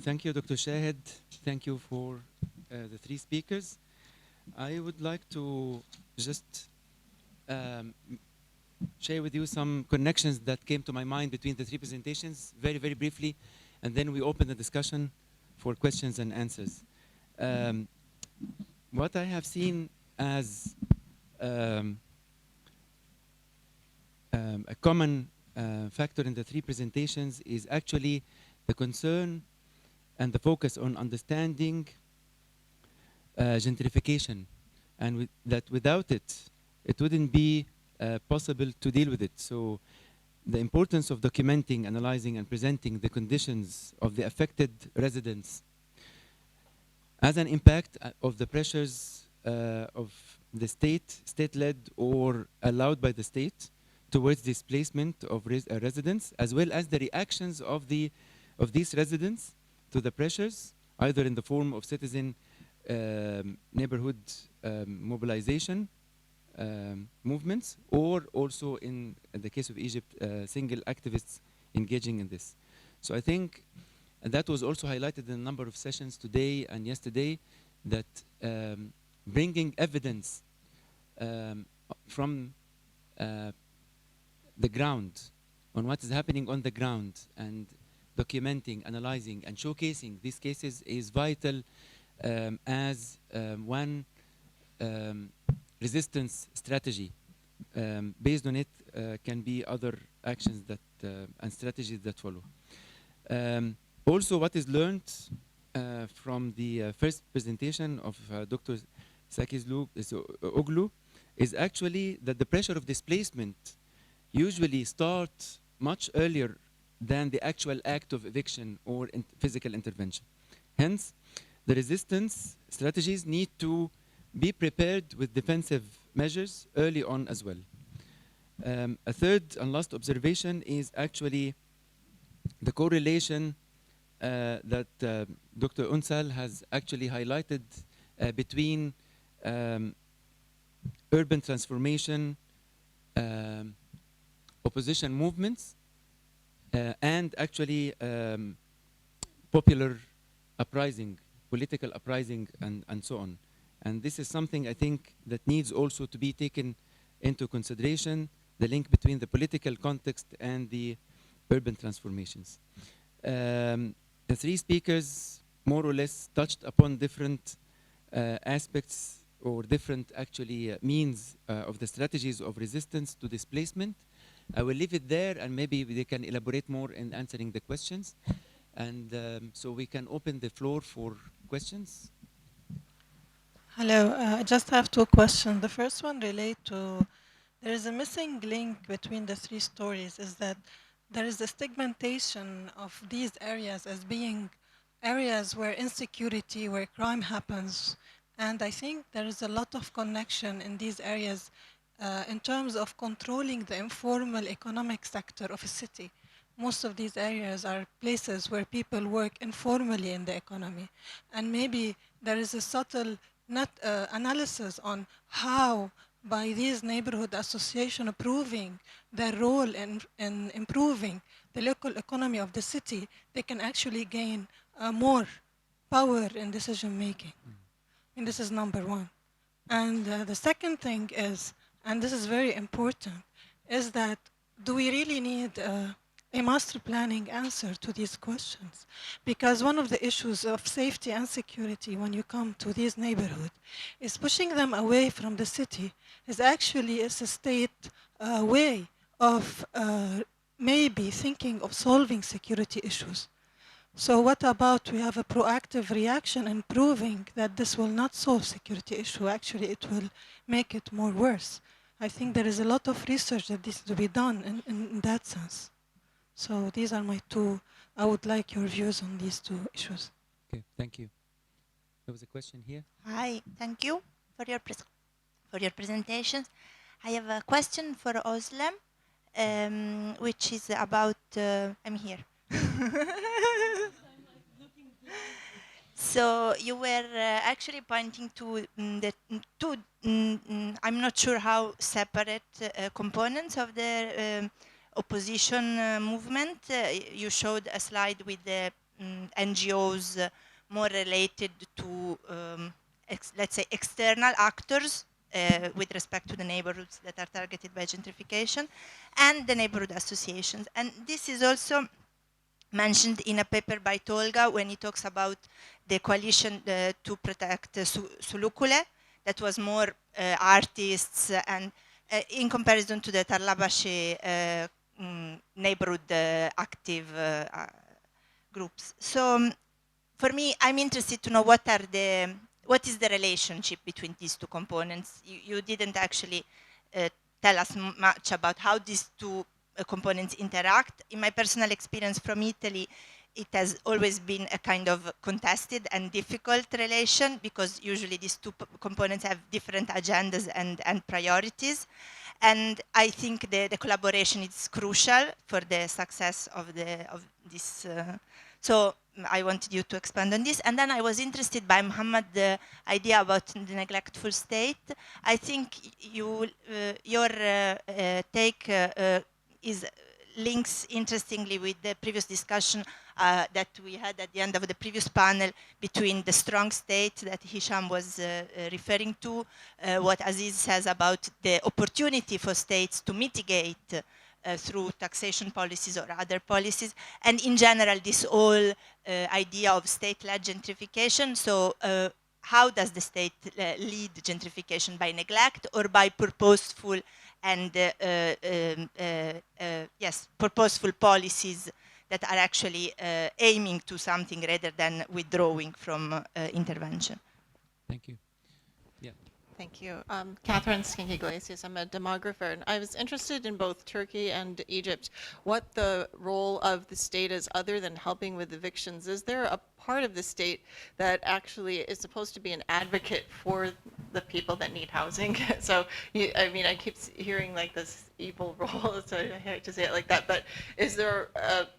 Thank you, Dr. Shahed. Thank you for the three speakers. I would like to just share with you some connections that came to my mind between the three presentations, very, very briefly, and then we open the discussion for questions and answers. What I have seen as a common factor in the three presentations is actually the concern and the focus on understanding gentrification, and that without it, it wouldn't be possible to deal with it. So the importance of documenting, analyzing, and presenting the conditions of the affected residents as an impact of the pressures of the state-led or allowed by the state towards displacement of residents, as well as the reactions of these residents to the pressures, either in the form of citizen neighborhood mobilization movements, or also in the case of Egypt, single activists engaging in this. So I think that was also highlighted in a number of sessions today and yesterday, that bringing evidence from the ground on what is happening on the ground and documenting, analyzing, and showcasing these cases is vital as one resistance strategy. Based on it can be other actions that and strategies that follow. Also, what is learned from the first presentation of Dr. Sakizlioglu is actually that the pressure of displacement usually starts much earlier than the actual act of eviction or physical intervention. Hence, the resistance strategies need to be prepared with defensive measures early on as well. A third and last observation is actually the correlation that Dr. Ünsal has actually highlighted between urban transformation, opposition movements, and actually popular uprising, political uprising, and so on. And this is something I think that needs also to be taken into consideration, the link between the political context and the urban transformations. The three speakers more or less touched upon different aspects or different actually means of the strategies of resistance to displacement. I will leave it there, and maybe they can elaborate more in answering the questions. And so we can open the floor for questions. Hello, I just have two questions. The first one relates to, there is a missing link between the three stories, is that there is a stigmatization of these areas as being areas where insecurity, where crime happens. And I think there is a lot of connection in these areas in terms of controlling the informal economic sector of a city. Most of these areas are places where people work informally in the economy. And maybe there is a subtle analysis on how, by these neighborhood associations approving their role in improving the local economy of the city, they can actually gain more power in decision making. And this is number one. And the second thing is, and this is very important, is that do we really need a master planning answer to these questions? Because one of the issues of safety and security when you come to these neighborhoods is pushing them away from the city is actually a state way of maybe thinking of solving security issues. So what about we have a proactive reaction and proving that this will not solve security issue, actually it will make it more worse. I think there is a lot of research that needs to be done in that sense. So these are my two, I would like your views on these two issues. Okay, thank you. There was a question here. Hi, thank you for your presentations. I have a question for Özlem, which is about, I'm here. So you were actually pointing to the two, I'm not sure how separate components of the opposition movement. You showed a slide with the NGOs more related to, let's say, external actors with respect to the neighborhoods that are targeted by gentrification, and the neighborhood associations. And this is also mentioned in a paper by Tolga when he talks about the coalition to protect Sulukule, that was more artists and in comparison to the Tarlabashi neighborhood active groups. So for me, I'm interested to know what is the relationship between these two components. You didn't actually tell us much about how these two components interact. In my personal experience from Italy, it has always been a kind of contested and difficult relation, because usually these two components have different agendas and priorities. And I think the collaboration is crucial for the success of this. So I wanted you to expand on this. And then I was interested by Mohamed, the idea about the neglectful state. I think your take links interestingly with the previous discussion that we had at the end of the previous panel between the strong state that Hisham was referring to, what Aziz says about the opportunity for states to mitigate through taxation policies or other policies, and in general this whole idea of state-led gentrification. So how does the state lead gentrification? By neglect or by purposeful and purposeful policies that are actually aiming to something rather than withdrawing from intervention? Thank you. Yeah. Thank you. Catherine Skinky-Glacius, I'm a demographer, and I was interested in both Turkey and Egypt, what the role of the state is other than helping with evictions. Is there a part of the state that actually is supposed to be an advocate for the people that need housing? So, I mean, I keep hearing like this evil role, so I hate to say it like that, but is there,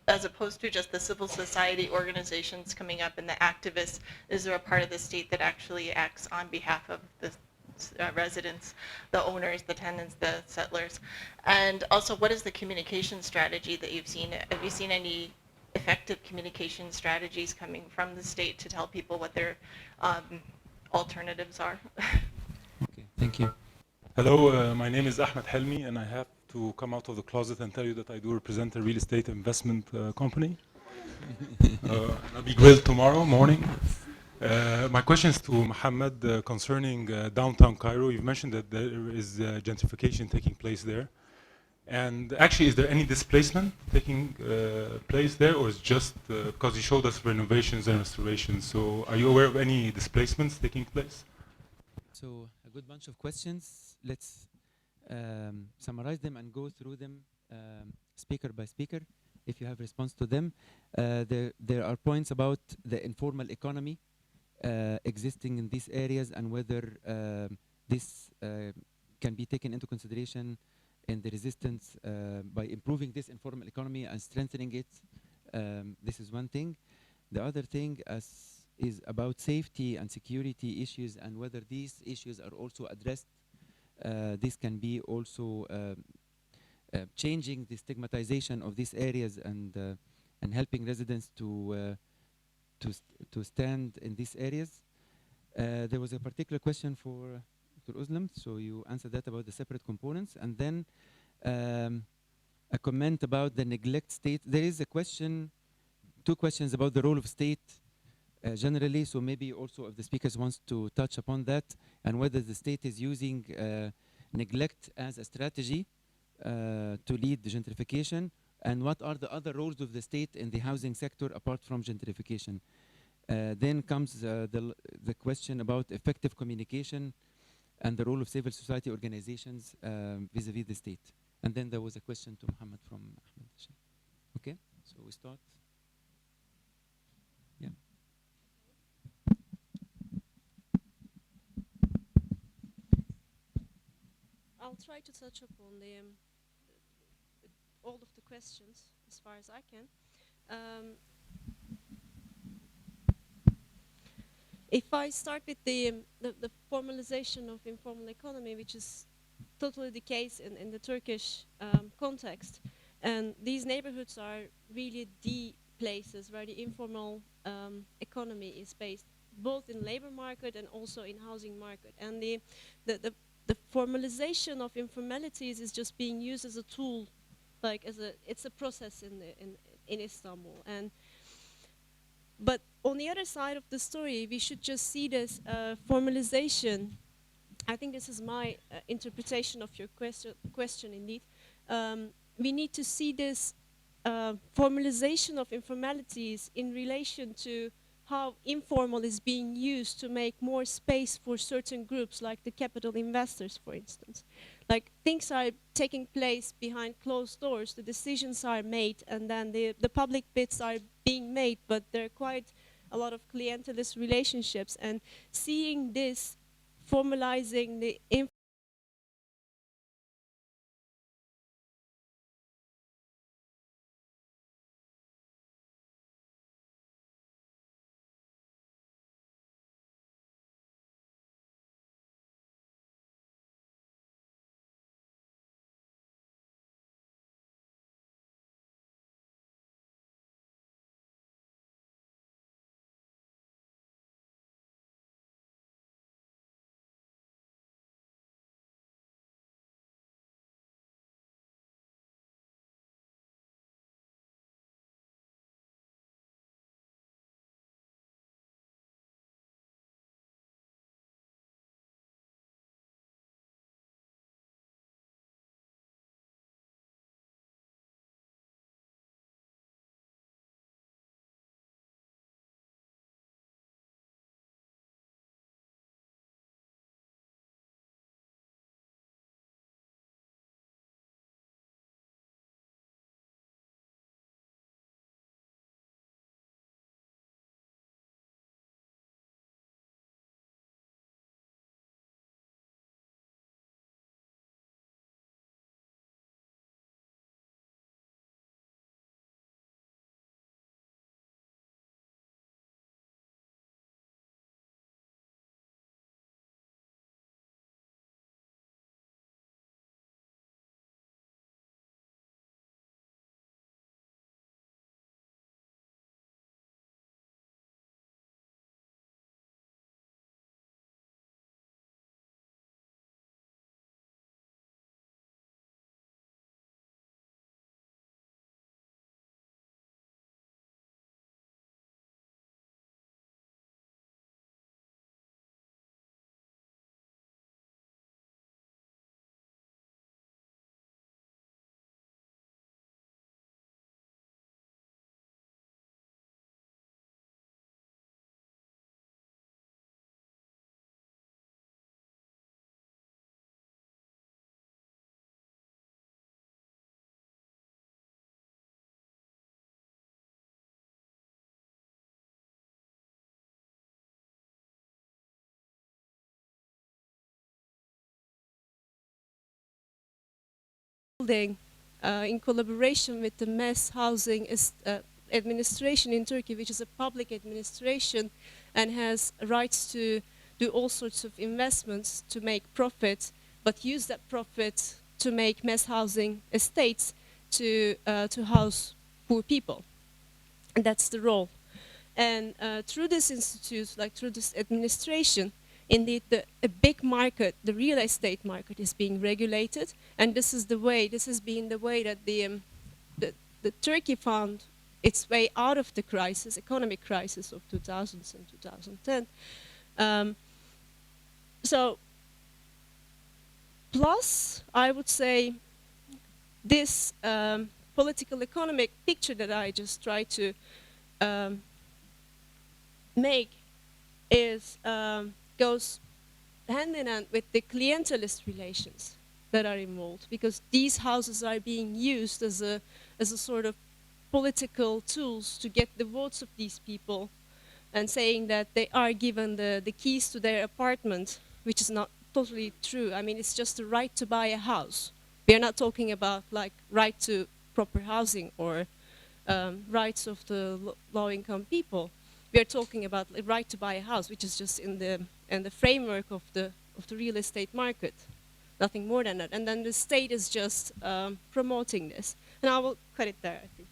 as opposed to just the civil society organizations coming up and the activists, is there a part of the state that actually acts on behalf of the residents, the owners, the tenants, the settlers? And also, what is the communication strategy that you've seen? Have you seen any effective communication strategies coming from the state to tell people what their alternatives are? Okay, thank you. Hello, my name is Ahmed Helmi, and I have to come out of the closet and tell you that I do represent a real estate investment company. I'll be grilled tomorrow morning. My question is to Mohamed concerning downtown Cairo. You've mentioned that there is gentrification taking place there. And actually, is there any displacement taking place there, or is just because you showed us renovations and restorations? So are you aware of any displacements taking place? So a good bunch of questions. Let's summarize them and go through them speaker by speaker, if you have response to them. There are points about the informal economy existing in these areas, and whether this can be taken into consideration in the resistance by improving this informal economy and strengthening it. This is one thing. The other thing is about safety and security issues, and whether these issues are also addressed. This can be also changing the stigmatization of these areas and helping residents to stand in these areas. There was a particular question for Dr. Özlem, so you answered that about the separate components. And then a comment about the neglect state. There is a question, two questions about the role of state generally, so maybe also if the speakers wants to touch upon that, and whether the state is using neglect as a strategy to lead the gentrification, and what are the other roles of the state in the housing sector apart from gentrification. Then comes the question about effective communication and the role of civil society organizations vis-a-vis the state. And then there was a question to Mohamed from Ahmed Elshahed. Okay, so we start. Yeah. I'll try to touch upon all of the questions as far as I can. If I start with the formalization of informal economy, which is totally the case in the Turkish context, and these neighborhoods are really the places where the informal economy is based, both in labor market and also in housing market. And the formalization of informalities is just being used as a tool, like it's a process in Istanbul. But on the other side of the story, we should just see this formalization. I think this is my interpretation of your question indeed. We need to see this formalization of informalities in relation to how informal is being used to make more space for certain groups, like the capital investors, for instance. Like, things are taking place behind closed doors, the decisions are made, and then the public bids are being made, but there are quite a lot of clientelist relationships, and seeing this formalizing the building in collaboration with the mass housing administration in Turkey, which is a public administration and has rights to do all sorts of investments to make profit, but use that profit to make mass housing estates to house poor people. And that's the role. And through this institute, like through this administration, indeed, a big market, the real estate market, is being regulated, and this is the way. This has been the way that the Turkey found its way out of the crisis, economic crisis of 2000s and 2010. So, plus, I would say, this political economic picture that I just tried to make is goes hand in hand with the clientelist relations that are involved, because these houses are being used as a sort of political tools to get the votes of these people, and saying that they are given the keys to their apartment, which is not totally true. I mean, it's just the right to buy a house. We are not talking about like right to proper housing or rights of the low-income people. We are talking about the right to buy a house, which is just in the framework of the real estate market, nothing more than that. And then the state is just promoting this. And I will cut it there, I think.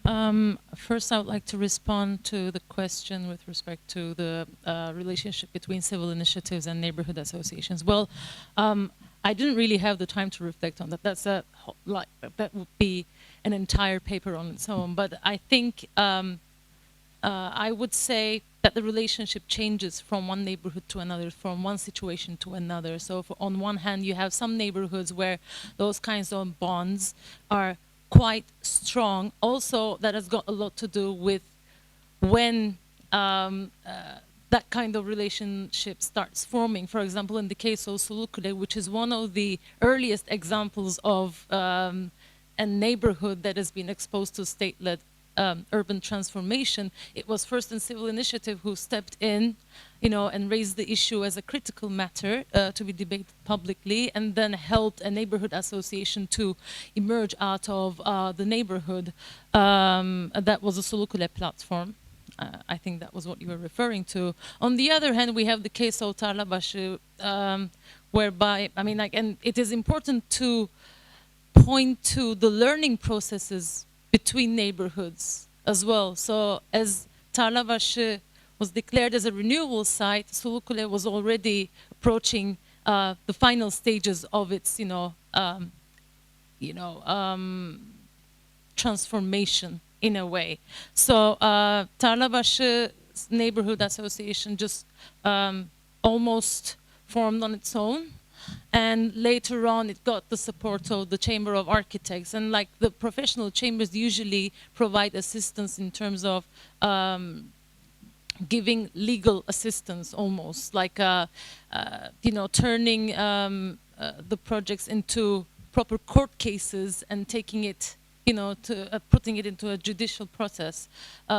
First, I would like to respond to the question with respect to the relationship between civil initiatives and neighborhood associations. Well, I didn't really have the time to reflect on that. That's that would be an entire paper on its own. But I think I would say that the relationship changes from one neighborhood to another, from one situation to another. So on one hand, you have some neighborhoods where those kinds of bonds are quite strong. Also, that has got a lot to do with when that kind of relationship starts forming. For example, in the case of Sulukule, which is one of the earliest examples of a neighborhood that has been exposed to state-led urban transformation, it was first a civil initiative who stepped in, and raised the issue as a critical matter to be debated publicly, and then helped a neighborhood association to emerge out of the neighborhood. That was a Sulukule platform. I think that was what you were referring to. On the other hand, we have the case of Tarlabaşı, whereby, and it is important to point to the learning processes between neighborhoods as well. So as Tarlabaşı was declared as a renewable site, Sulukule was already approaching the final stages of its, transformation in a way. So Tarlabaşı Neighborhood Association just almost formed on its own. And later on, it got the support of the Chamber of Architects. And like the professional chambers usually provide assistance in terms of giving legal assistance almost, like, turning the projects into proper court cases and taking it, to putting it into a judicial process.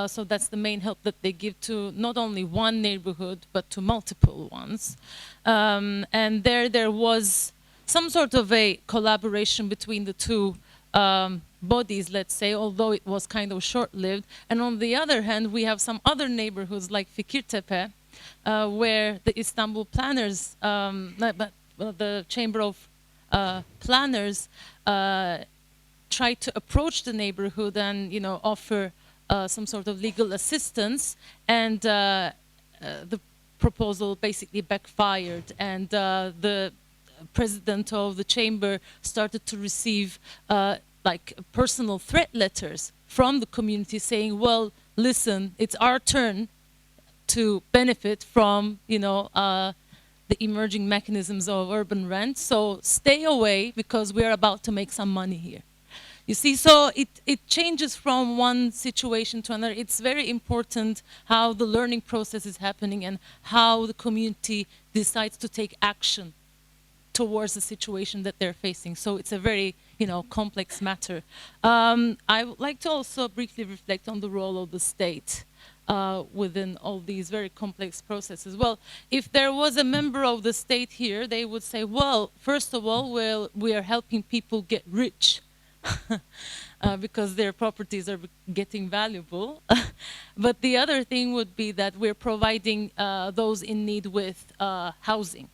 So that's the main help that they give to not only one neighborhood, but to multiple ones. And there was some sort of a collaboration between the two bodies, let's say, although it was kind of short-lived. And on the other hand, we have some other neighborhoods like Fikirtepe, where the Istanbul planners, the Chamber of Planners, tried to approach the neighborhood and offer some sort of legal assistance, and the proposal basically backfired, and the president of the chamber started to receive like personal threat letters from the community saying, well, listen, it's our turn to benefit from the emerging mechanisms of urban rent, so stay away because we're about to make some money here. You see, so it changes from one situation to another. It's very important how the learning process is happening and how the community decides to take action towards the situation that they're facing. So it's a very, complex matter. I would like to also briefly reflect on the role of the state within all these very complex processes. Well, if there was a member of the state here, they would say, well, first of all, we are helping people get rich. Because their properties are getting valuable. But the other thing would be that we're providing those in need with housing.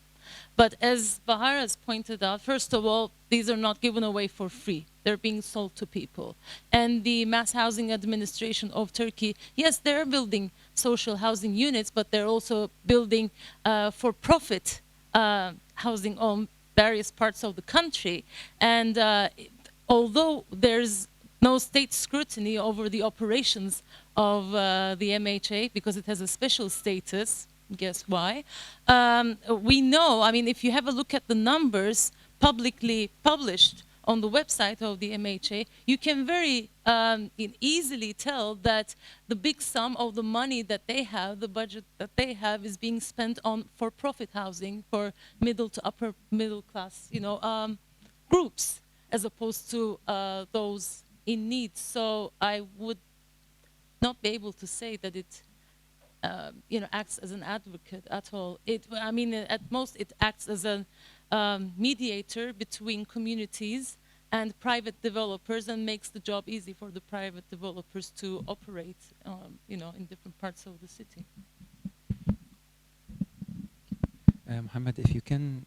But as Bahar has pointed out, first of all, these are not given away for free. They're being sold to people. And the Mass Housing Administration of Turkey, yes, they're building social housing units, but they're also building for-profit housing on various parts of the country. And although there's no state scrutiny over the operations of the MHA because it has a special status, guess why? We know, if you have a look at the numbers publicly published on the website of the MHA, you can very easily tell that the big sum of the money that they have, the budget that they have, is being spent on for-profit housing for middle to upper middle class, groups, as opposed to those in need. So I would not be able to say that it, acts as an advocate at all. At most it acts as a mediator between communities and private developers, and makes the job easy for the private developers to operate, in different parts of the city. Mohamed, if you can,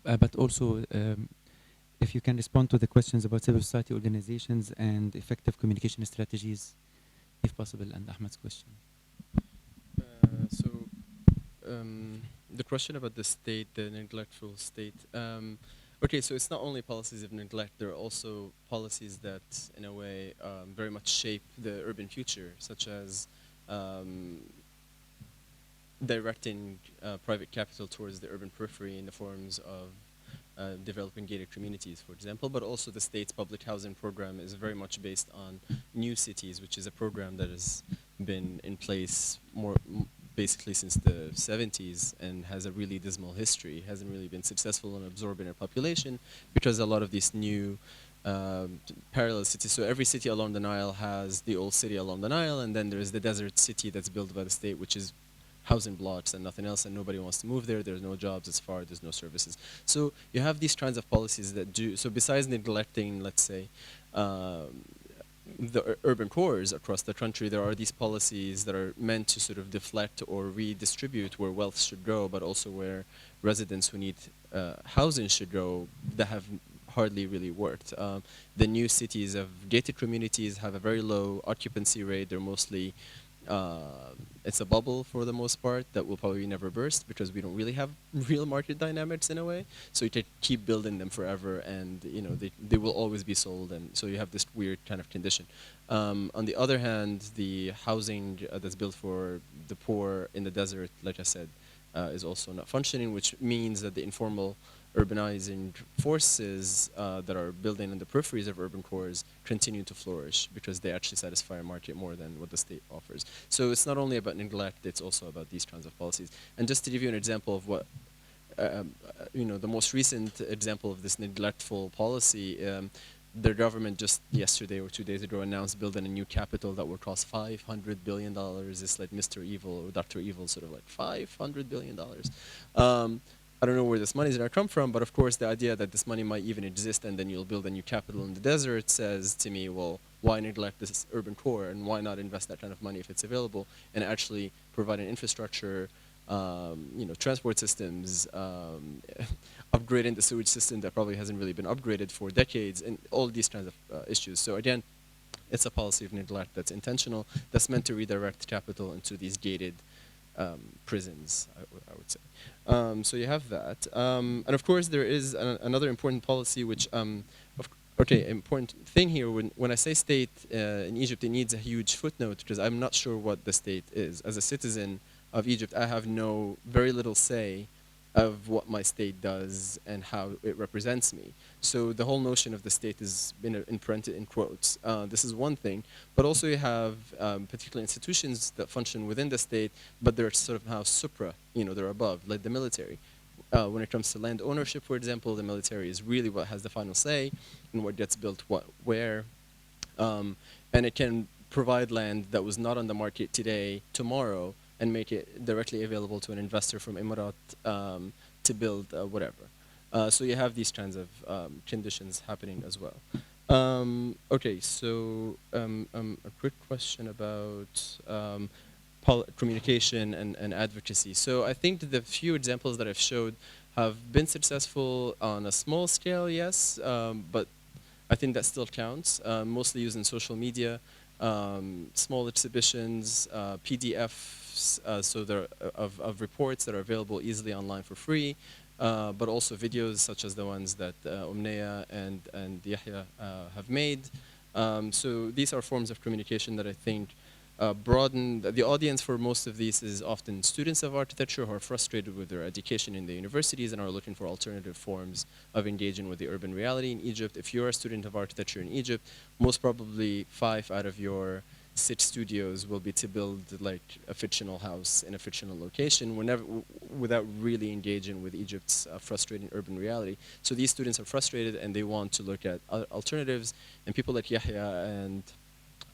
but also. if you can respond to the questions about civil society organizations and effective communication strategies, if possible, and Ahmed's question. So the question about the state, the neglectful state. Okay, so it's not only policies of neglect, there are also policies that, in a way, very much shape the urban future, such as directing private capital towards the urban periphery in the forms of developing gated communities, for example, but also the state's public housing program is very much based on new cities, which is a program that has been in place basically since the 70s and has a really dismal history. Hasn't really been successful in absorbing a population because a lot of these new parallel cities. So every city along the Nile has the old city along the Nile, and then there's the desert city that's built by the state, which is housing blocks and nothing else, and nobody wants to move there. There's no jobs, it's far, there's no services. So you have these kinds of policies that do, so besides neglecting, let's say, the urban cores across the country, there are these policies that are meant to sort of deflect or redistribute where wealth should go, but also where residents who need housing should go, that have hardly really worked. The new cities of gated communities have a very low occupancy rate. They're mostly it's a bubble for the most part that will probably never burst because we don't really have real market dynamics in a way. So you can keep building them forever, and you know they will always be sold, and so you have this weird kind of condition. On the other hand, the housing that's built for the poor in the desert, like I said, is also not functioning, which means that the informal urbanizing forces that are building in the peripheries of urban cores continue to flourish because they actually satisfy a market more than what the state offers. So it's not only about neglect, it's also about these kinds of policies. And just to give you an example of what, the most recent example of this neglectful policy, the government just yesterday or 2 days ago announced building a new capital that will cost $500 billion. It's like Mr. Evil or Dr. Evil, sort of like $500 billion. I don't know where this money is going to come from, but of course the idea that this money might even exist and then you'll build a new capital in the desert says to me, well, why neglect this urban core and why not invest that kind of money if it's available and actually provide an infrastructure, transport systems, upgrading the sewage system that probably hasn't really been upgraded for decades, and all these kinds of issues. So again, it's a policy of neglect that's intentional, that's meant to redirect capital into these gated prisons, I would say. So you have that. And of course, there is another important policy, which, important thing here, when I say state in Egypt, it needs a huge footnote, because I'm not sure what the state is. As a citizen of Egypt, I have very little say of what my state does and how it represents me. So the whole notion of the state is imprinted in quotes. This is one thing, but also you have particular institutions that function within the state, but they're sort of now supra, they're above, like the military. When it comes to land ownership, for example, the military is really what has the final say in what gets built, where, and it can provide land that was not on the market today, tomorrow, and make it directly available to an investor from Emirat to build whatever. So you have these kinds of conditions happening as well. So a quick question about communication and advocacy. So I think the few examples that I've showed have been successful on a small scale, yes, but I think that still counts, mostly using social media, small exhibitions, PDFs, so there of reports that are available easily online for free, but also videos such as the ones that Umneya and Yahya have made. So these are forms of communication that I think broaden. The audience for most of these is often students of architecture who are frustrated with their education in the universities and are looking for alternative forms of engaging with the urban reality in Egypt. If you're a student of architecture in Egypt, most probably 5 out of your 6 studios will be to build like a fictional house in a fictional location without really engaging with Egypt's frustrating urban reality. So these students are frustrated and they want to look at alternatives, and people like Yahya and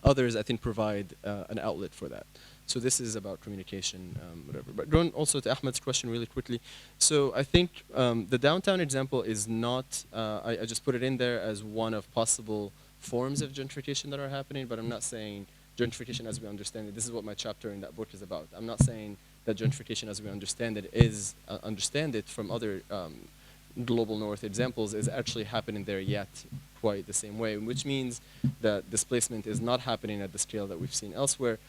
others, I think, provide an outlet for that. So this is about communication, whatever. But going also to Ahmed's question really quickly. So I think the downtown example is not, I just put it in there as one of possible forms of gentrification that are happening, but I'm not saying gentrification as we understand it. This is what my chapter in that book is about. I'm not saying that gentrification as we understand it is, understand it from other global north examples is actually happening there yet quite the same way, which means that displacement is not happening at the scale that we've seen elsewhere,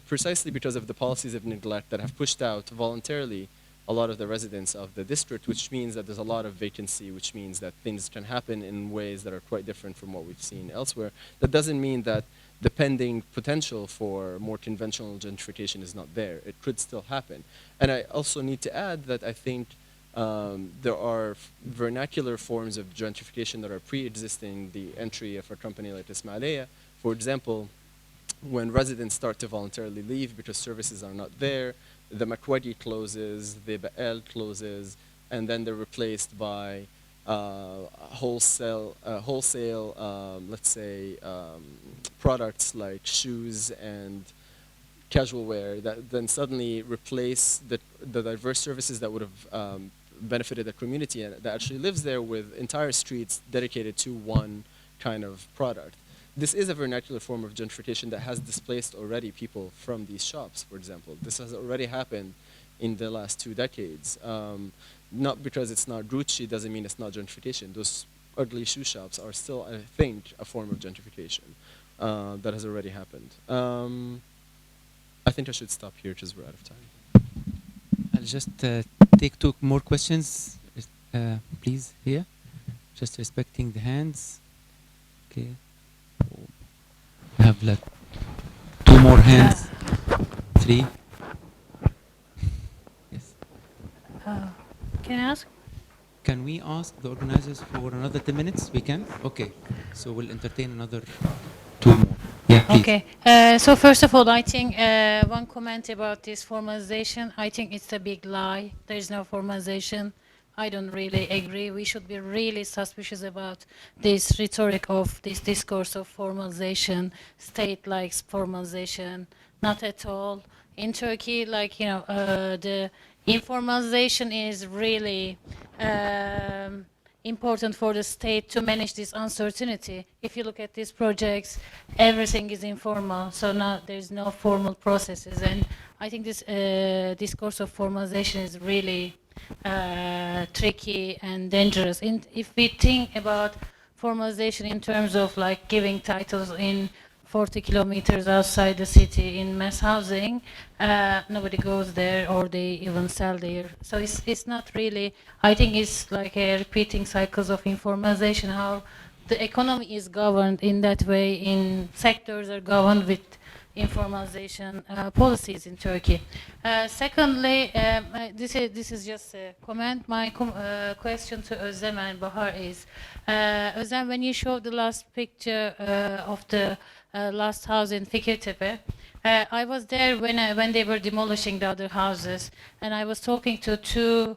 precisely because of the policies of neglect that have pushed out voluntarily a lot of the residents of the district, which means that there's a lot of vacancy, which means that things can happen in ways that are quite different from what we've seen elsewhere. That doesn't mean that the pending potential for more conventional gentrification is not there. It could still happen. And I also need to add that I think there are vernacular forms of gentrification that are pre-existing the entry of a company like Ismailia. For example, when residents start to voluntarily leave because services are not there, the Makwadi closes, the Ba'al closes, and then they're replaced by wholesale, let's say, products like shoes and casual wear that then suddenly replace the diverse services that would have benefited the community and that actually lives there with entire streets dedicated to one kind of product. This is a vernacular form of gentrification that has displaced already people from these shops, for example. This has already happened in the last 2 decades. Not because it's not Gucci doesn't mean it's not gentrification. Those ugly shoe shops are still, I think, a form of gentrification that has already happened. I think I should stop here because we're out of time. I'll just take 2 more questions, please, here. Just respecting the hands. Okay. We have like 2 more hands. 3. Yes. Can I ask? Can we ask the organizers for another 10 minutes? We can? Okay. So we'll entertain another 2 more. Yeah, please. Okay. So first of all, I think one comment about this formalization. I think it's a big lie. There is no formalization. I don't really agree. We should be really suspicious about this rhetoric of this discourse of formalization, state likes formalization. Not at all. In Turkey, like, you know, the informalization is really important for the state to manage this uncertainty. If you look at these projects, everything is informal, so now there's no formal processes. And I think this discourse of formalization is really tricky and dangerous. If we think about formalization in terms of like giving titles in 40 kilometers outside the city in mass housing, nobody goes there or they even sell there. So it's not really, I think it's like a repeating cycles of informalization, how the economy is governed in that way, in sectors are governed with informalization policies in Turkey. Secondly, this is just a comment. My question to Özlem and Bahar is, Özlem, when you showed the last picture of the last house in Fikirtepe, I was there when they were demolishing the other houses, and I was talking to 2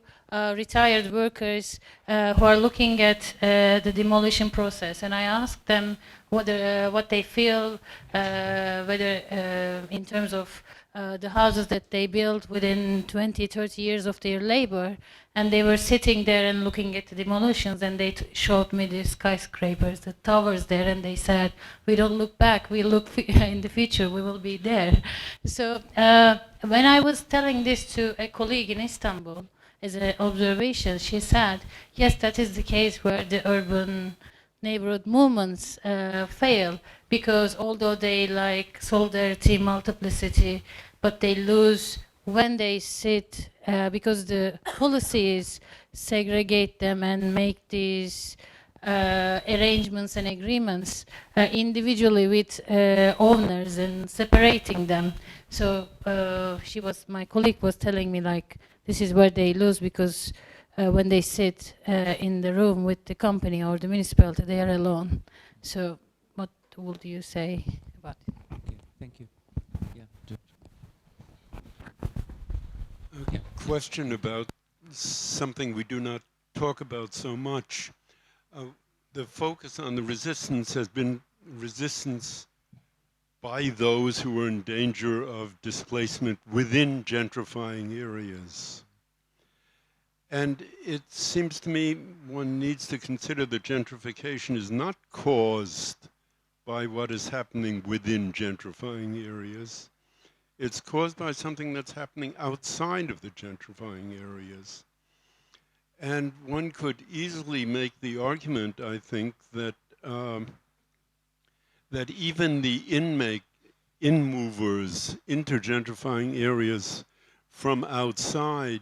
retired workers who are looking at the demolition process, and I asked them what they feel, whether in terms of the houses that they built within 20, 30 years of their labor, and they were sitting there and looking at the demolitions, and they showed me the skyscrapers, the towers there, and they said, we don't look back, we look in the future, we will be there. So when I was telling this to a colleague in Istanbul, as an observation, she said, yes, that is the case where the urban neighborhood movements fail, because although they like solidarity, multiplicity, but they lose when they sit, because the policies segregate them and make these arrangements and agreements individually with owners and separating them. So my colleague was telling me, like, this is where they lose, because when they sit in the room with the company or the municipality, they are alone. So what would you say about it? Okay, thank you. Yeah, George. A question about something we do not talk about so much. The focus on the resistance has been resistance by those who are in danger of displacement within gentrifying areas. And it seems to me one needs to consider that gentrification is not caused by what is happening within gentrifying areas. It's caused by something that's happening outside of the gentrifying areas. And one could easily make the argument, I think, that that even the in-movers into gentrifying areas from outside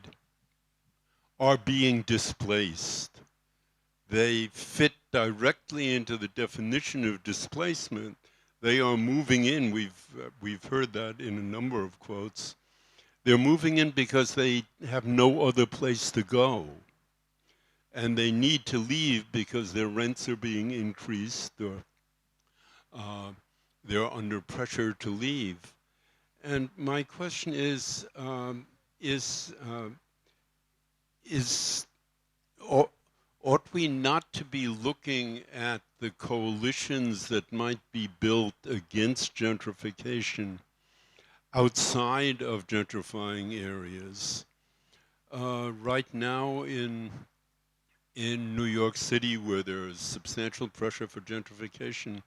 are being displaced. They fit directly into the definition of displacement. They are moving in. We've heard that in a number of quotes. They're moving in because they have no other place to go. And they need to leave because their rents are being increased, or they're under pressure to leave. And my question is ought we not to be looking at the coalitions that might be built against gentrification outside of gentrifying areas? Right now in New York City, where there is substantial pressure for gentrification,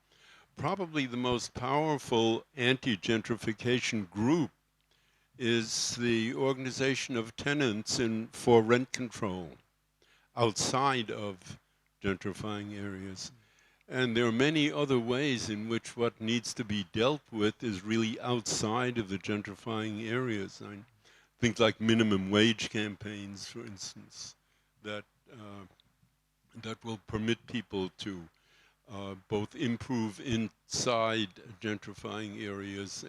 probably the most powerful anti-gentrification group is the organization of tenants for rent control outside of gentrifying areas. And there are many other ways in which what needs to be dealt with is really outside of the gentrifying areas. Things like minimum wage campaigns, for instance, that will permit people to both improve inside gentrifying areas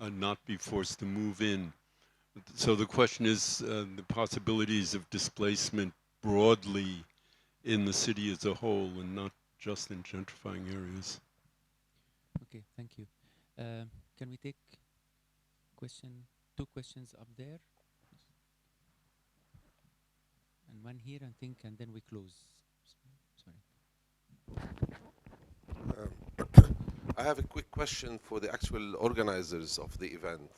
and not be forced to move in. So the question is the possibilities of displacement broadly in the city as a whole and not just in gentrifying areas. Okay, thank you. Can we take two questions up there? And one here, I think, and then we close. Sorry. I have a quick question for the actual organizers of the event.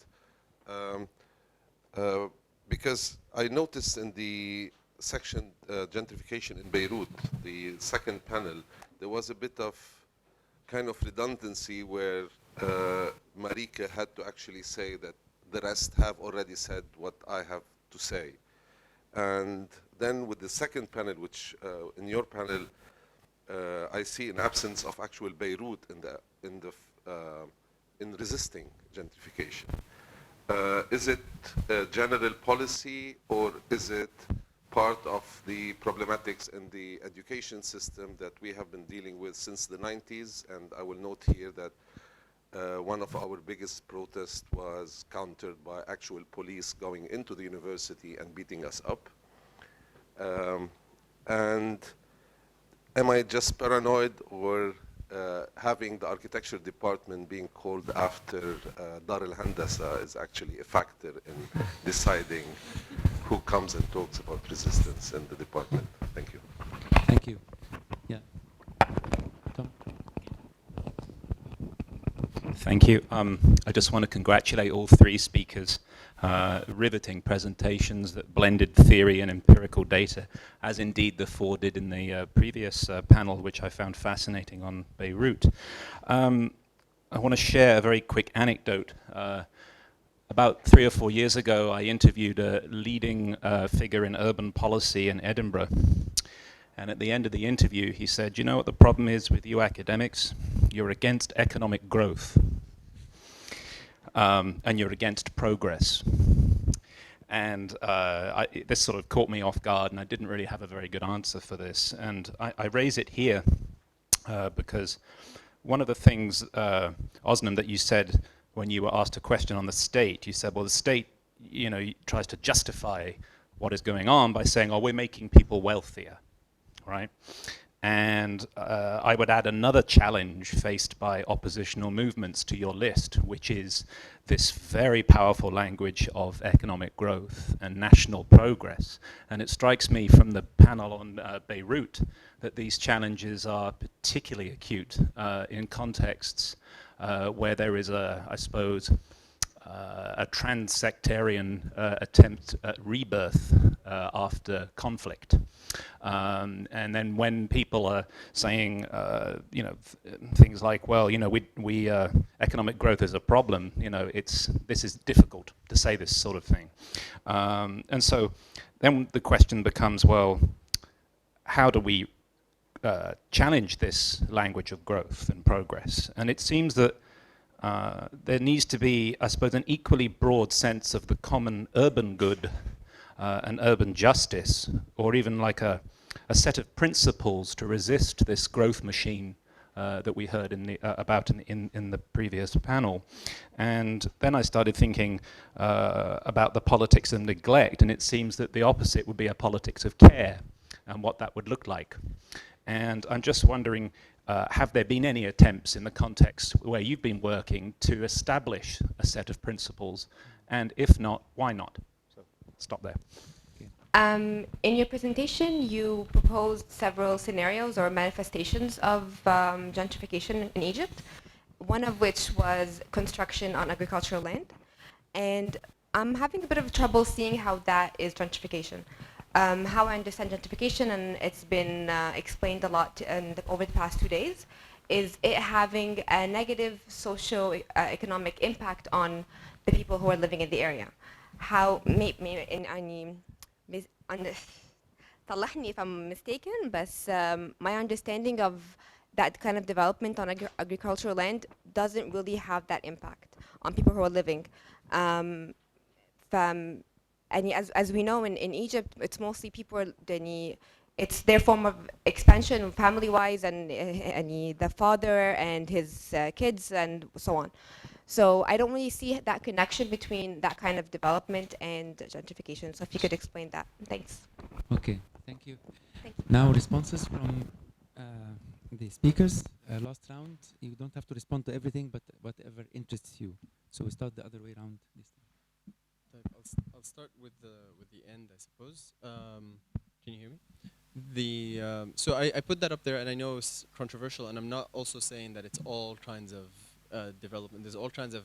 Because I noticed in the section Gentrification in Beirut, the second panel, there was a bit of kind of redundancy where Marika had to actually say that the rest have already said what I have to say. And then with the second panel, which in your panel, I see an absence of actual Beirut in resisting gentrification. Is it a general policy, or is it part of the problematics in the education system that we have been dealing with since the 90s? And I will note here that one of our biggest protests was countered by actual police going into the university and beating us up. And am I just paranoid, or having the architecture department being called after Dar al-Handasa is actually a factor in deciding who comes and talks about resistance in the department? Thank you. Thank you. Yeah. Tom? Thank you. I just want to congratulate all three speakers. Riveting presentations that blended theory and empirical data, as indeed the four did in the previous panel, which I found fascinating on Beirut. I want to share a very quick anecdote. About 3 or 4 years ago, I interviewed a leading figure in urban policy in Edinburgh. And at the end of the interview, he said, "You know what the problem is with you academics? You're against economic growth. And you're against progress." And this sort of caught me off guard, and I didn't really have a very good answer for this. And I raise it here because one of the things, Özlem, that you said when you were asked a question on the state, you said, well, the state, tries to justify what is going on by saying, oh, we're making people wealthier, right? And I would add another challenge faced by oppositional movements to your list, which is this very powerful language of economic growth and national progress. And it strikes me from the panel on Beirut that these challenges are particularly acute in contexts where there is I suppose, a trans-sectarian attempt at rebirth after conflict. And then when people are saying, you know, things like, well, you know, we economic growth is a problem, you know, this is difficult to say this sort of thing. And so then the question becomes, well, how do we challenge this language of growth and progress? And it seems that there needs to be, I suppose, an equally broad sense of the common urban good and urban justice, or even like a set of principles to resist this growth machine that we heard about in the previous panel. And then I started thinking about the politics of neglect, and it seems that the opposite would be a politics of care and what that would look like. And I'm just wondering, have there been any attempts in the context where you've been working to establish a set of principles? And if not, why not? So stop there. In your presentation, you proposed several scenarios or manifestations of gentrification in Egypt, one of which was construction on agricultural land. And I'm having a bit of trouble seeing how that is gentrification. How I understand gentrification, and it's been explained a lot over the past 2 days, is it having a negative socio-economic impact on the people who are living in the area. How, صلحني if I'm mistaken, but my understanding of that kind of development on agricultural land doesn't really have that impact on people who are living. And as we know in Egypt, it's mostly people, it's their form of expansion family-wise, and the father and his kids and so on. So I don't really see that connection between that kind of development and gentrification. So if you could explain that. Thanks. Okay, thank you. Now responses from the speakers. Last round, you don't have to respond to everything, but whatever interests you. So we start the other way around this time. I'll start with the end, I suppose. Can you hear me? So I put that up there, and I know it's controversial, and I'm not also saying that it's all kinds of development. There's all kinds of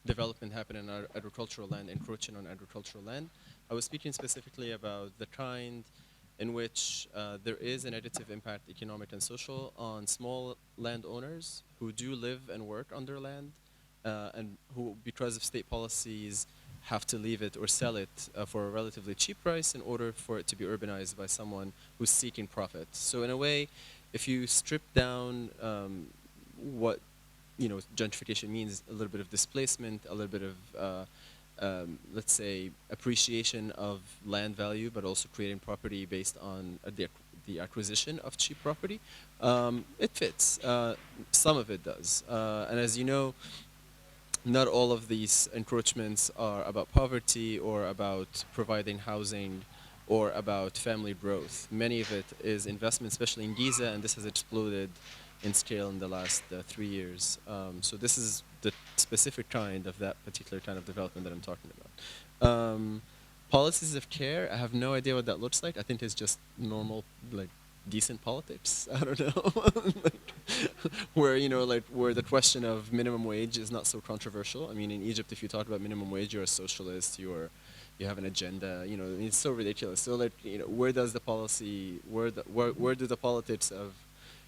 development happening on agricultural land, encroaching on agricultural land. I was speaking specifically about the kind in which there is a negative impact, economic and social, on small landowners who do live and work on their land, and who, because of state policies, have to leave it or sell it for a relatively cheap price in order for it to be urbanized by someone who's seeking profit. So in a way, if you strip down what gentrification means, a little bit of displacement, a little bit of let's say appreciation of land value, but also creating property based on the acquisition of cheap property, it fits. Some of it does, and as you know, not all of these encroachments are about poverty or about providing housing or about family growth. Many of it is investment, especially in Giza, and this has exploded in scale in the last 3 years. So this is the specific kind of that particular kind of development that I'm talking about. Policies of care, I have no idea what that looks like. I think it's just normal, like, decent politics. I don't know. Where where the question of minimum wage is not so controversial. I mean, in Egypt, if you talk about minimum wage, you're a socialist. You have an agenda. It's so ridiculous. So where does the policy? Where do the politics of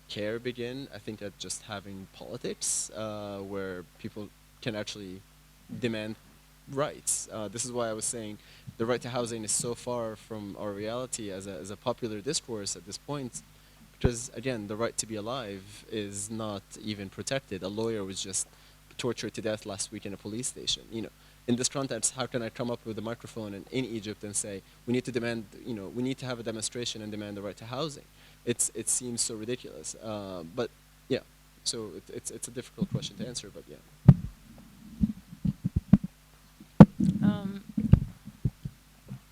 care begin? I think at just having politics where people can actually demand rights. This is why I was saying the right to housing is so far from our reality as a popular discourse at this point, because again, the right to be alive is not even protected. A lawyer was just tortured to death last week in a police station. In this context, how can I come up with a microphone in Egypt and say we need to demand, we need to have a demonstration and demand the right to housing? It seems so ridiculous. But yeah, so it's a difficult question to answer, but yeah.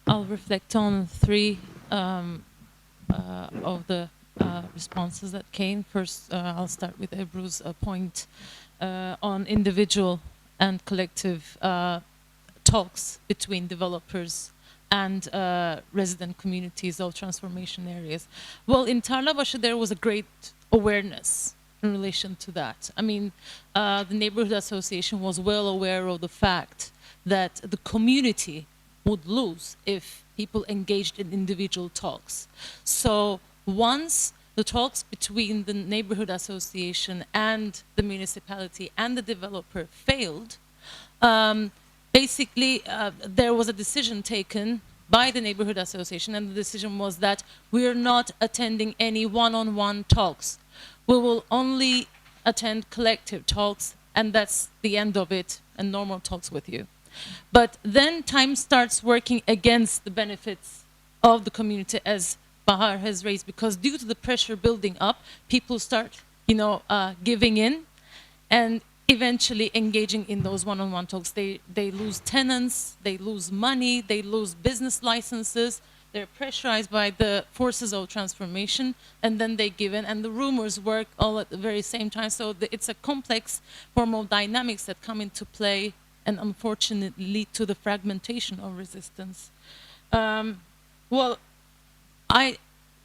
I'll reflect on 3 of the responses that came. First, I'll start with Ebru's point on individual and collective talks between developers and resident communities of transformation areas. Well, in Tarlabaşı there was a great awareness, in relation to that. I mean, the neighborhood association was well aware of the fact that the community would lose if people engaged in individual talks. So once the talks between the neighborhood association and the municipality and the developer failed, basically there was a decision taken by the neighborhood association, and the decision was that we are not attending any one-on-one talks. We will only attend collective talks, and that's the end of it, and normal talks with you. But then time starts working against the benefits of the community, as Bahar has raised, because due to the pressure building up, people start, giving in, and eventually engaging in those one-on-one talks. They lose tenants, they lose money, they lose business licenses, they're pressurized by the forces of transformation, and then they give in, and the rumors work all at the very same time. So it's a complex form of dynamics that come into play and unfortunately lead to the fragmentation of resistance. Well, I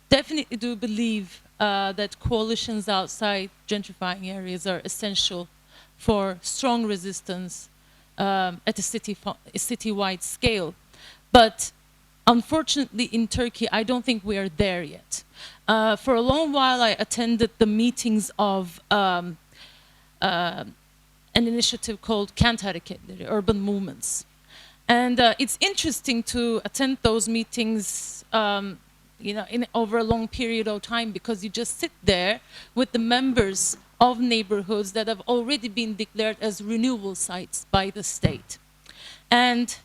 definitely do believe that coalitions outside gentrifying areas are essential for strong resistance at a citywide scale. But unfortunately in Turkey, I don't think we are there yet. For a long while, I attended the meetings of an initiative called Kent Hareketleri, Urban Movements. And it's interesting to attend those meetings over a long period of time, because you just sit there with the members of neighborhoods that have already been declared as renewal sites by the state. And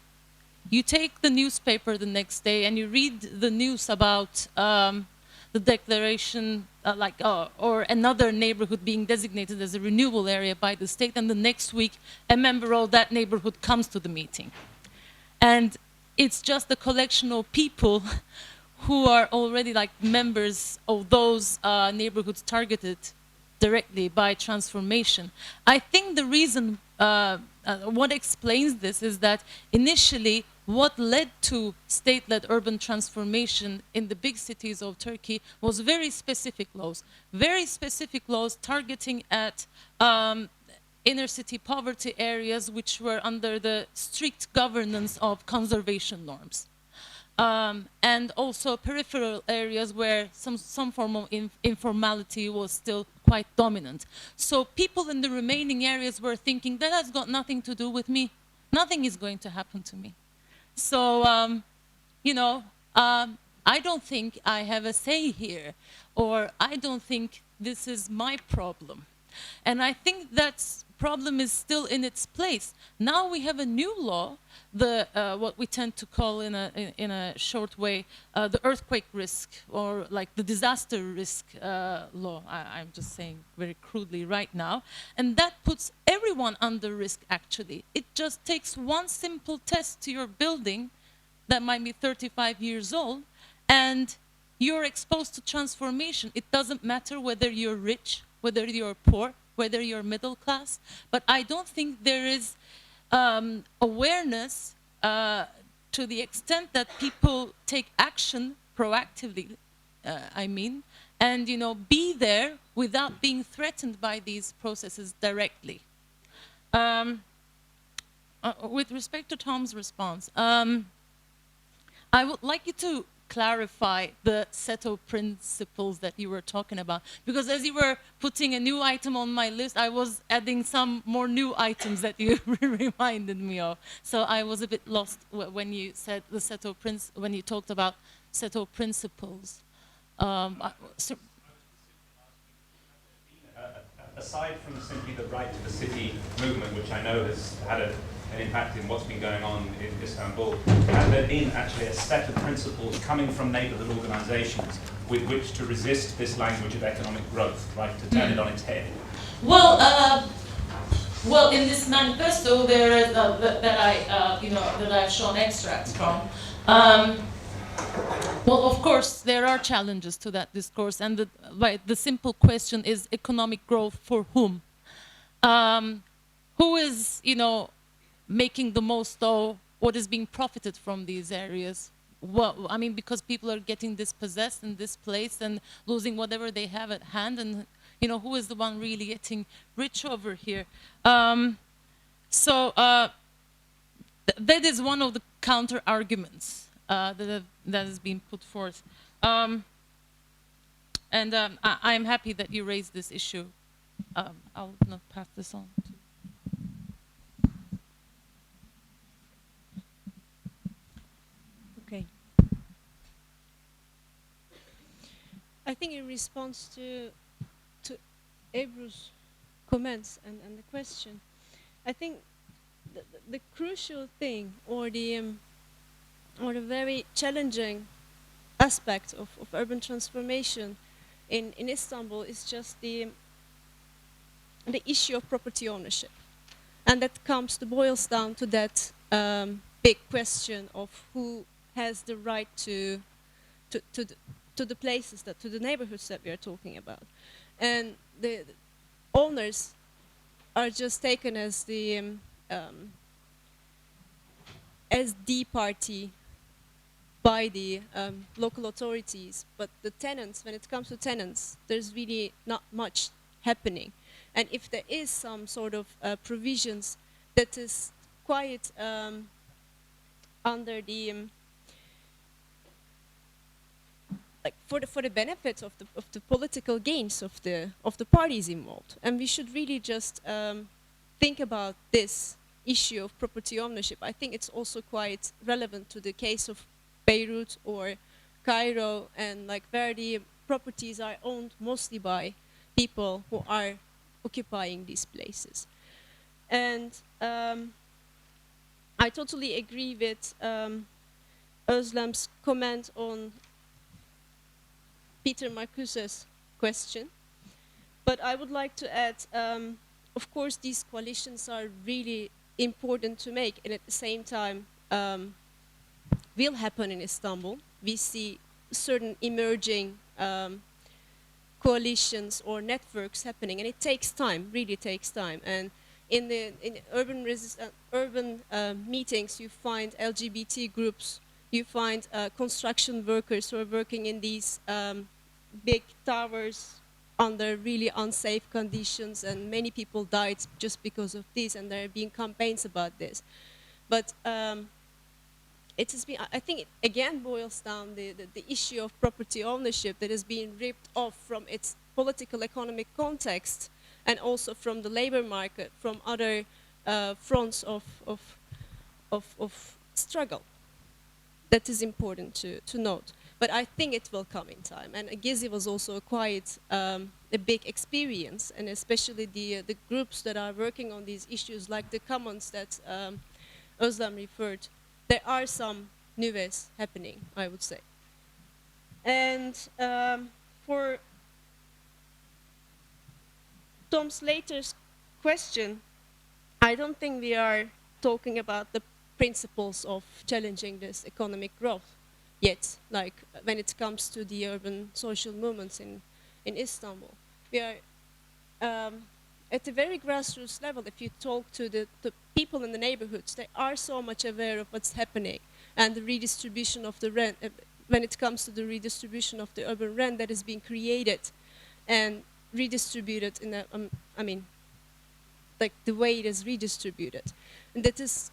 you take the newspaper the next day and you read the news about the declaration, or another neighborhood being designated as a renewal area by the state, and the next week a member of that neighborhood comes to the meeting. And it's just a collection of people who are already members of those neighborhoods targeted directly by transformation. I think the reason, what explains this is that initially what led to state-led urban transformation in the big cities of Turkey was very specific laws targeting at inner city poverty areas which were under the strict governance of conservation norms. And also peripheral areas where some form of informality was still quite dominant. So people in the remaining areas were thinking, that has got nothing to do with me. Nothing is going to happen to me. So, I don't think I have a say here, or I don't think this is my problem. And I think that problem is still in its place. Now we have a new law, what we tend to call in a short way, the earthquake risk, or the disaster risk law. I'm just saying very crudely right now. And that puts everyone under risk, actually. It just takes one simple test to your building that might be 35 years old, and you're exposed to transformation. It doesn't matter whether you're rich, whether you're poor, whether you're middle class. But I don't think there is awareness to the extent that people take action proactively, and be there without being threatened by these processes directly. With respect to Tom's response, I would like you to clarify the set of principles that you were talking about, because as you were putting a new item on my list, I was adding some more new items that you reminded me of. So I was a bit lost when you said the set of when you talked about set of principles. Aside from simply the right to the city movement, which I know has had an impact in what's been going on in Istanbul, has there been actually a set of principles coming from neighborhood organizations with which to resist this language of economic growth, right, to turn it on its head? Well, in this manifesto there is, that I've shown extracts from. Well, of course, there are challenges to that discourse, and the simple question is economic growth for whom? Who is, making the most of what is being profited from these areas? Well, because people are getting dispossessed and displaced and losing whatever they have at hand, and You know, who is the one really getting rich over here? That is one of the counter arguments that has been put forth. I'm happy that you raised this issue. I'll not pass this on. Okay. I think in response to Ebru's comments and the question, I think the crucial thing or the very challenging aspect of urban transformation in Istanbul is just the issue of property ownership, and that boils down to that big question of who has the right to the places to the neighborhoods that we are talking about, and the owners are just taken as the party by the local authorities, but the tenants, when it comes to tenants, there's really not much happening. And if there is some sort of provisions that is quite under the for the benefit of the political gains of the parties involved, and we should really just think about this issue of property ownership. I think it's also quite relevant to the case of Beirut or Cairo, and where the properties are owned mostly by people who are occupying these places. And I totally agree with Özlem's comment on Peter Marcuse's question, but I would like to add, of course, these coalitions are really important to make, and at the same time will happen in Istanbul. We see certain emerging coalitions or networks happening, and it takes time, really takes time. And in urban meetings, you find LGBT groups, you find construction workers who are working in these big towers under really unsafe conditions, and many people died just because of this, and there have been campaigns about this. But it has been, I think it again boils down the issue of property ownership that has been ripped off from its political economic context, and also from the labor market, from other fronts of struggle. That is important to note. But I think it will come in time. And Gezi was also quite a big experience, and especially the groups that are working on these issues, like the commons that Özlem referred. There are some new ways happening, I would say. And for Tom Slater's question, I don't think we are talking about the principles of challenging this economic growth yet, like when it comes to the urban social movements in Istanbul. We are at the very grassroots level. If you talk to the people in the neighborhoods, they are so much aware of what's happening, and the redistribution of the rent, when it comes to the redistribution of the urban rent that is being created and redistributed in a, like the way it is redistributed. And that is,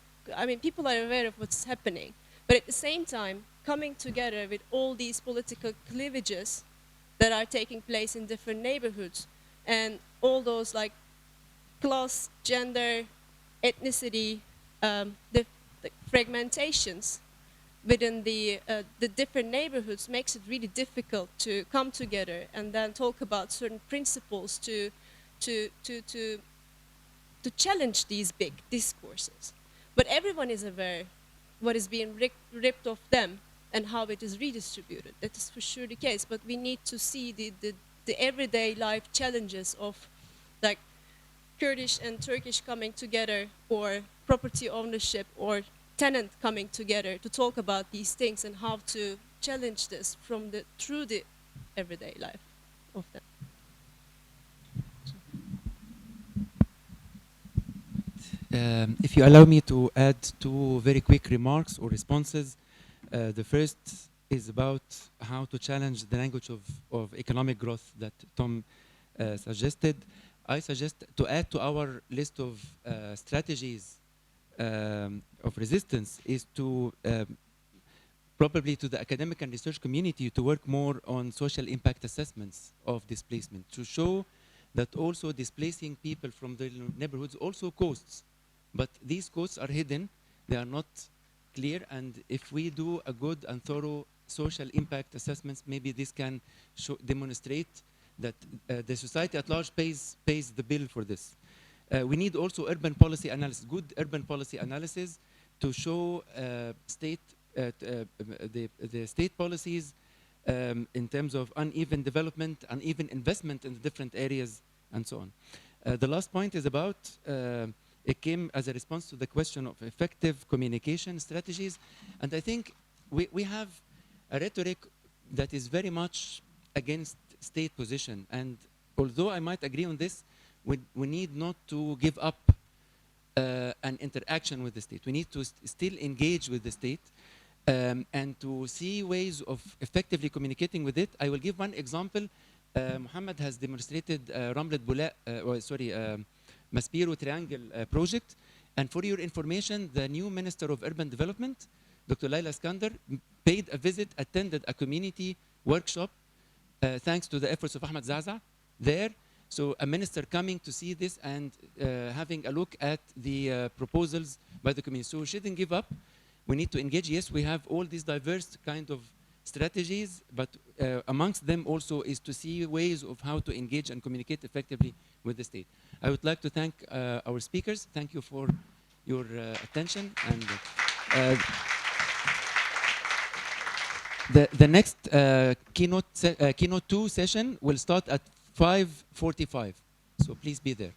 people are aware of what's happening, but at the same time, coming together with all these political cleavages that are taking place in different neighborhoods, and all those like class, gender, ethnicity, the fragmentations within the different neighborhoods makes it really difficult to come together and then talk about certain principles to challenge these big discourses. But everyone is aware what is being ripped off them and how it is redistributed. That is for sure the case. But we need to see the everyday life challenges of like Kurdish and Turkish coming together, or property ownership, or tenant coming together to talk about these things and how to challenge this through the everyday life of them. If you allow me to add two very quick remarks or responses. The first is about how to challenge the language of economic growth that Tom suggested, I suggest to add to our list of strategies of resistance is to probably to the academic and research community to work more on social impact assessments of displacement, to show that also displacing people from the neighborhoods also costs, but these costs are hidden, they are not clear, and if we do a good and thorough social impact assessments, maybe this can demonstrate that the society at large pays the bill for this. We need also urban policy analysis, good urban policy analysis to show the state policies in terms of uneven development, uneven investment in the different areas, and so on. The last point is about, it came as a response to the question of effective communication strategies, and I think we have a rhetoric that is very much against state position, and although I might agree on this, we need not to give up an interaction with the state. We need to still engage with the state and to see ways of effectively communicating with it. I will give one example. Mohamed has demonstrated Ramlet Bula, Maspero Triangle project, and for your information, the new Minister of Urban Development, Dr. Laila Skander, paid a visit, attended a community workshop thanks to the efforts of Ahmed Zaza there. So a minister coming to see this and having a look at the proposals by the community. So we shouldn't give up. We need to engage. Yes, we have all these diverse kind of strategies, but amongst them also is to see ways of how to engage and communicate effectively with the state. I would like to thank our speakers. Thank you for your attention. And the next keynote 2 session will start at 5:45. So please be there.